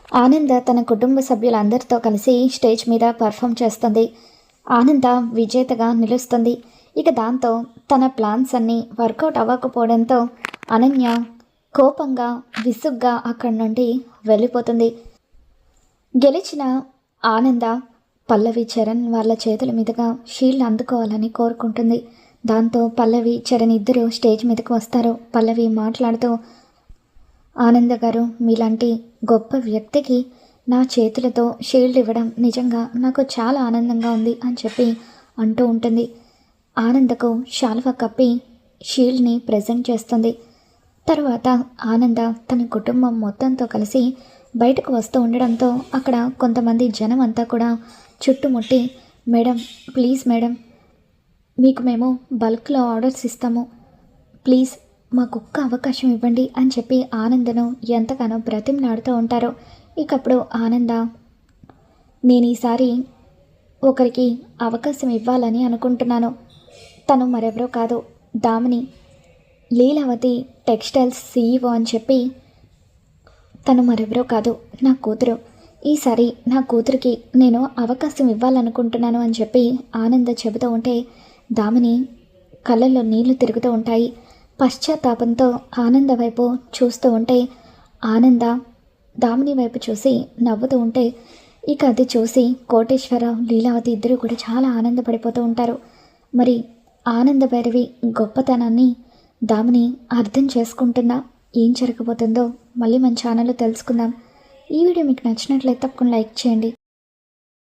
ఆనంద తన కుటుంబ సభ్యులందరితో కలిసి స్టేజ్ మీద పర్ఫామ్ చేస్తుంది. ఆనంద విజేతగా నిలుస్తుంది. ఇక దాంతో తన ప్లాన్స్ అన్నీ వర్కౌట్ అవ్వకపోవడంతో అనన్య కోపంగా విసుగ్గా అక్కడి నుండి వెళ్ళిపోతుంది. గెలిచిన ఆనంద పల్లవి చరణ్ వాళ్ళ చేతుల మీదుగా షీల్డ్ అందుకోవాలని కోరుకుంటుంది. దాంతో పల్లవి చరణ్ ఇద్దరు స్టేజ్ మీదకు వస్తారు. పల్లవి మాట్లాడుతూ, ఆనంద గారు, మీలాంటి గొప్ప వ్యక్తికి నా చేతులతో షీల్డ్ ఇవ్వడం నిజంగా నాకు చాలా ఆనందంగా ఉంది అని చెప్పి అంటూ ఉంటుంది. ఆనందకు శాలువా కప్పి షీల్డ్ని ప్రజెంట్ చేస్తుంది. తర్వాత ఆనంద తన కుటుంబం మొత్తంతో కలిసి బయటకు వస్తూ ఉండడంతో అక్కడ కొంతమంది జనం అంతా కూడా చుట్టుముట్టి, మేడం ప్లీజ్ మేడం, మీకు మేము బల్క్లో ఆర్డర్స్ ఇస్తాము, ప్లీజ్ మాకొక్క అవకాశం ఇవ్వండి అని చెప్పి ఆనందను ఎంతగానో బ్రతిమలాడుతూ ఉంటారు. ఇకప్పుడు ఆనంద, నేను ఈసారి ఒకరికి అవకాశం ఇవ్వాలని అనుకుంటున్నాను. తను మరెవరో కాదు, దామిని, లీలావతి టెక్స్టైల్స్ సీఈఓ అని చెప్పి, తను మరెవరో కాదు, నా కూతురు. ఈసారి నా కూతురికి నేను అవకాశం ఇవ్వాలనుకుంటున్నాను అని చెప్పి ఆనంద చెబుతూ ఉంటే దామిని కళ్ళల్లో నీళ్లు తిరుగుతూ ఉంటాయి. పశ్చాత్తాపంతో ఆనంద వైపు చూస్తూ ఉంటే ఆనంద దామిని వైపు చూసి నవ్వుతూ ఉంటే ఇక అది చూసి కోటేశ్వరరావు, లీలావతి ఇద్దరు కూడా చాలా ఆనందపడిపోతూ ఉంటారు. మరి ఆనంద భైరవి గొప్పతనాన్ని దామిని అర్థం చేసుకుంటున్నా ఏం జరగబోతుందో మళ్ళీ మన ఛానల్లో తెలుసుకుందాం. ఈ వీడియో మీకు నచ్చినట్లయితే తప్పకుండా లైక్ చేయండి.